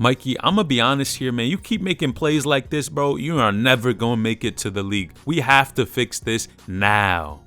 Mikey, I'm gonna be honest here, man. You keep making plays like this, bro, you are never gonna make it to the league. We have to fix this now.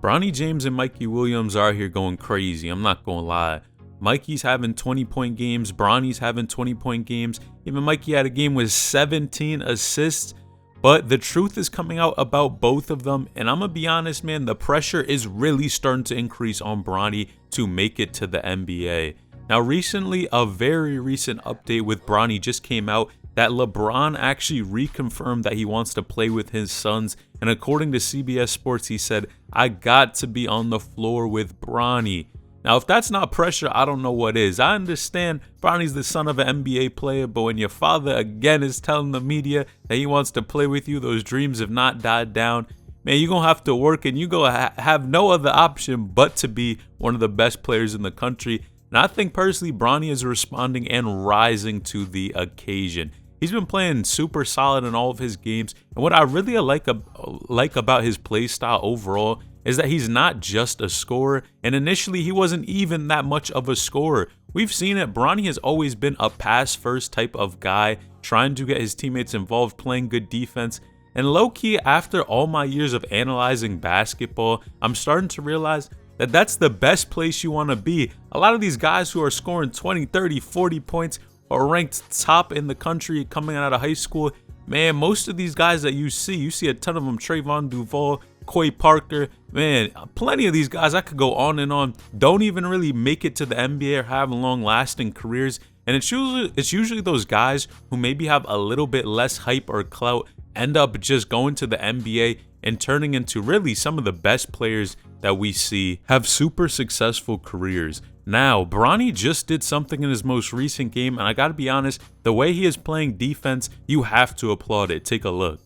Bronny James and Mikey Williams are here going crazy. I'm not gonna lie. Mikey's having 20-point games. Bronny's having 20-point games. Even Mikey had a game with 17 assists. But the truth is coming out about both of them. And I'm gonna be honest, man, the pressure is really starting to increase on Bronny to make it to the NBA. Now, recently, a very recent update with Bronny just came out that LeBron actually reconfirmed that he wants to play with his sons. And according to CBS Sports, he said, "I got to be on the floor with Bronny." Now, if that's not pressure, I don't know what is. I understand Bronny's the son of an NBA player, but when your father again is telling the media that he wants to play with you, those dreams have not died down. Man, you're going to have to work, and you're going to have no other option but to be one of the best players in the country. And I think personally, Bronny is responding and rising to the occasion. He's been playing super solid in all of his games. And what I really like about his play style overall is that he's not just a scorer. And initially, he wasn't even that much of a scorer. We've seen it. Bronny has always been a pass-first type of guy, trying to get his teammates involved, playing good defense. And low-key, after all my years of analyzing basketball, I'm starting to realize that that's the best place you want to be. A lot of these guys who are scoring 20, 30, 40 points are ranked top in the country coming out of high school. Man, most of these guys that you see a ton of them, Trayvon Duval, Coy Parker, man, plenty of these guys, I could go on and on, don't even really make it to the NBA or have long-lasting careers. And it's usually those guys who maybe have a little bit less hype or clout end up just going to the NBA and turning into really some of the best players that we see have super successful careers. Now, Bronny just did something in his most recent game, and I gotta be honest, the way he is playing defense, you have to applaud it. Take a look.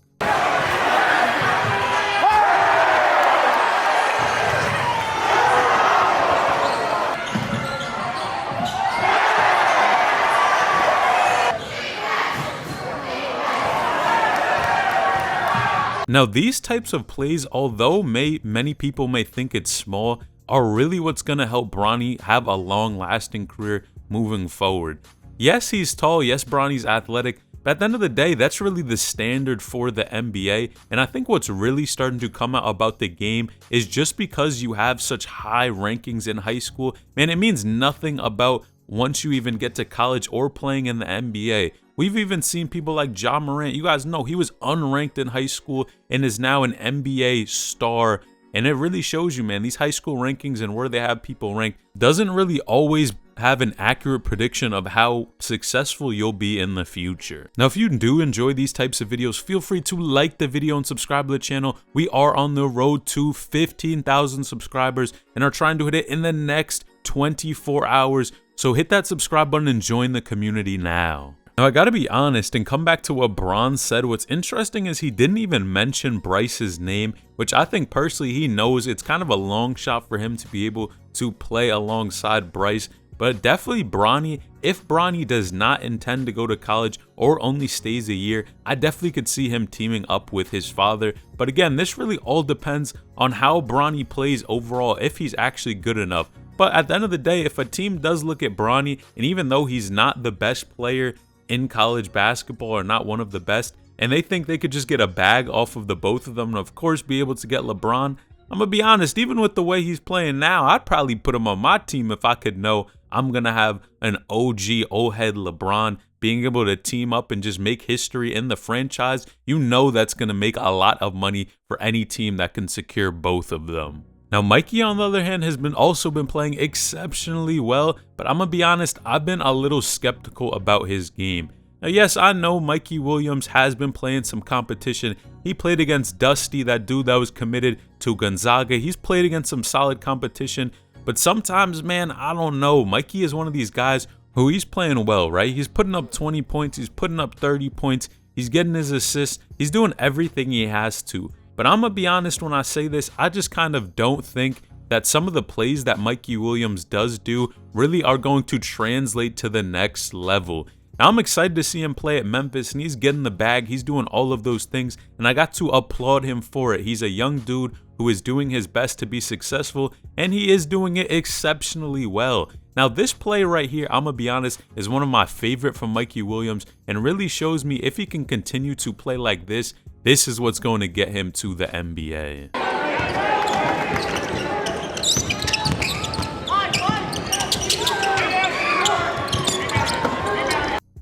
Now, these types of plays, although many people may think it's small, are really what's going to help Bronny have a long-lasting career moving forward. Yes, he's tall. Yes, Bronny's athletic. But at the end of the day, that's really the standard for the NBA. And I think what's really starting to come out about the game is just because you have such high rankings in high school, man, it means nothing about once you even get to college or playing in the NBA. We've even seen people like Ja Morant. You guys know he was unranked in high school and is now an NBA star. And it really shows you, man, these high school rankings and where they have people ranked doesn't really always have an accurate prediction of how successful you'll be in the future. Now, if you do enjoy these types of videos, feel free to like the video and subscribe to the channel. We are on the road to 15,000 subscribers and are trying to hit it in the next 24 hours. So hit that subscribe button and join the community now. Now, I gotta be honest and come back to what Bron said. What's interesting is he didn't even mention Bryce's name, which I think personally he knows it's kind of a long shot for him to be able to play alongside Bryce. But definitely Bronny, if Bronny does not intend to go to college or only stays a year, I definitely could see him teaming up with his father. But again, this really all depends on how Bronny plays overall, if he's actually good enough. But at the end of the day, if a team does look at Bronny, and even though he's not the best player in college basketball or not one of the best, and they think they could just get a bag off of the both of them and of course be able to get LeBron, I'm gonna be honest, even with the way he's playing now, I'd probably put him on my team if I could know I'm gonna have an OG O-head LeBron being able to team up and just make history in the franchise. You know that's gonna make a lot of money for any team that can secure both of them. Now, Mikey, on the other hand, has also been playing exceptionally well, but I'm going to be honest, I've been a little skeptical about his game. Now, yes, I know Mikey Williams has been playing some competition. He played against Dusty, that dude that was committed to Gonzaga. He's played against some solid competition, but sometimes, man, I don't know. Mikey is one of these guys who he's playing well, right? He's putting up 20 points. He's putting up 30 points. He's getting his assists. He's doing everything he has to. But I'm going to be honest when I say this, I just kind of don't think that some of the plays that Mikey Williams does do really are going to translate to the next level. Now, I'm excited to see him play at Memphis, and he's getting the bag. He's doing all of those things, and I got to applaud him for it. He's a young dude who is doing his best to be successful, and he is doing it exceptionally well. Now, this play right here, I'm going to be honest, is one of my favorite from Mikey Williams and really shows me if he can continue to play like this, this is what's going to get him to the NBA.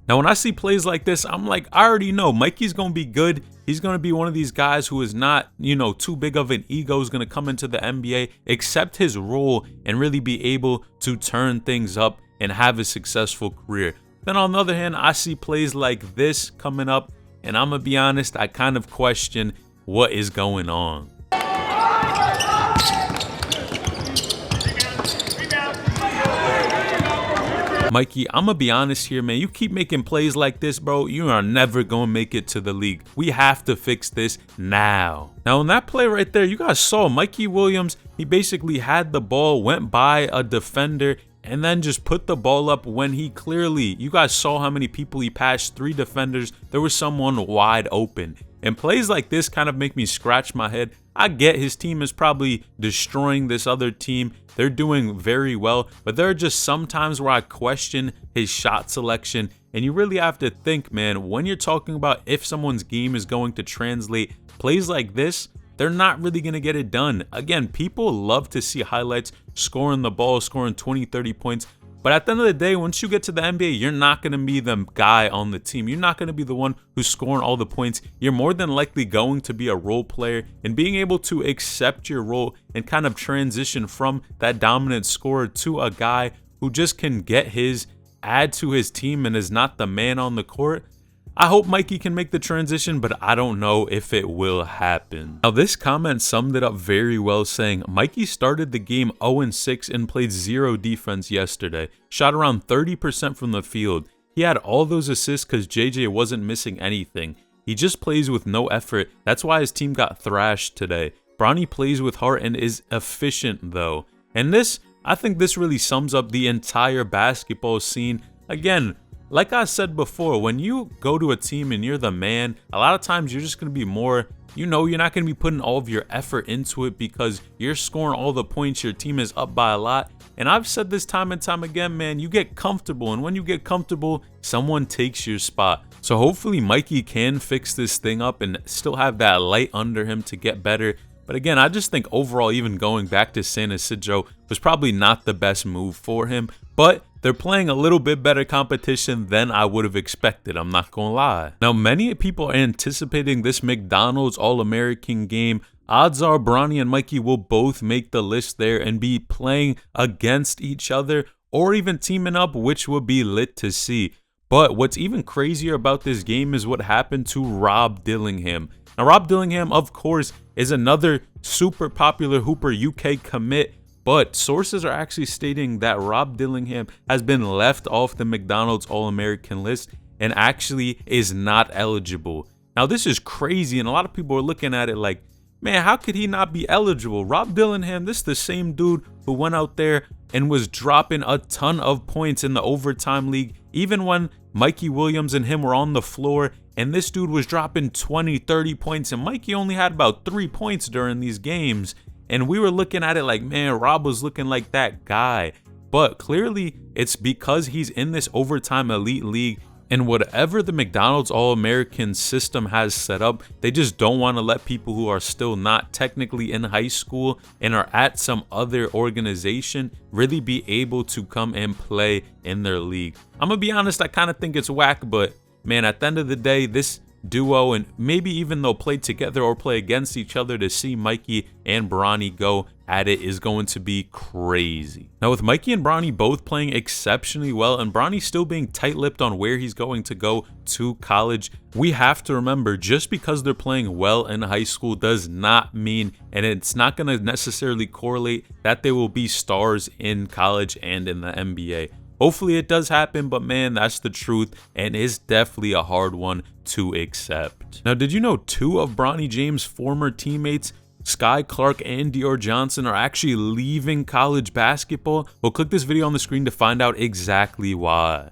Now, when I see plays like this, I'm like, I already know Mikey's going to be good. He's going to be one of these guys who is not, too big of an ego, is going to come into the NBA, accept his role, and really be able to turn things up and have a successful career. Then on the other hand, I see plays like this coming up, and I'm going to be honest, I kind of question what is going on. Mikey, I'm gonna be honest here, man. You keep making plays like this, bro, you are never gonna make it to the league. We have to fix this now. Now, in that play right there, you guys saw Mikey Williams, he basically had the ball, went by a defender, and then just put the ball up when he clearly, you guys saw how many people he passed, 3 defenders. There was someone wide open. And plays like this kind of make me scratch my head. I get his team is probably destroying this other team. They're doing very well, but there are just some times where I question his shot selection. And you really have to think, man, when you're talking about if someone's game is going to translate, plays like this, they're not really going to get it done. Again, people love to see highlights, scoring the ball, scoring 20, 30 points. But at the end of the day, once you get to the NBA, you're not going to be the guy on the team. You're not going to be the one who's scoring all the points. You're more than likely going to be a role player, and being able to accept your role and kind of transition from that dominant scorer to a guy who just can get his add to his team and is not the man on the court. I hope Mikey can make the transition, but I don't know if it will happen. Now, this comment summed it up very well, saying, Mikey started the game 0-6 and played 0 defense yesterday. Shot around 30% from the field. He had all those assists because JJ wasn't missing anything. He just plays with no effort. That's why his team got thrashed today. Bronny plays with heart and is efficient, though. And this, I think this really sums up the entire basketball scene. Again, like I said before, when you go to a team and you're the man, a lot of times you're just going to be more, you're not going to be putting all of your effort into it because you're scoring all the points, your team is up by a lot. And I've said this time and time again, man, you get comfortable. And when you get comfortable, someone takes your spot. So hopefully Mikey can fix this thing up and still have that light under him to get better. But again, I just think overall, even going back to San Isidro was probably not the best move for him. But they're playing a little bit better competition than I would have expected, I'm not gonna lie. Now, many people are anticipating this McDonald's All-American game. Odds are Bronny and Mikey will both make the list there and be playing against each other or even teaming up, which would be lit to see. But what's even crazier about this game is what happened to Rob Dillingham. Now, Rob Dillingham, of course, is another super popular Hooper UK commit, but sources are actually stating that Rob Dillingham has been left off the McDonald's All-American list and actually is not eligible. Now, this is crazy, and a lot of people are looking at it like, man, how could he not be eligible? Rob Dillingham, this is the same dude who went out there and was dropping a ton of points in the overtime league, even when Mikey Williams and him were on the floor, and this dude was dropping 20, 30 points, and Mikey only had about 3 points during these games. And we were looking at it like, man, Rob was looking like that guy. But clearly, it's because he's in this overtime elite league. And whatever the McDonald's All-American system has set up, they just don't want to let people who are still not technically in high school and are at some other organization really be able to come and play in their league. I'm going to be honest, I kind of think it's whack, but man, at the end of the day, this duo, and maybe even they'll play together or play against each other, to see Mikey and Bronny go at it is going to be crazy. Now, with Mikey and Bronny both playing exceptionally well and Bronny still being tight-lipped on where he's going to go to college, we have to remember, just because they're playing well in high school does not mean, and it's not going to necessarily correlate, that they will be stars in college and in the NBA. Hopefully it does happen, but man, that's the truth, and it's definitely a hard one to accept. Now, did you know 2 of Bronny James' former teammates, Sky Clark and Dior Johnson, are actually leaving college basketball? Well, click this video on the screen to find out exactly why.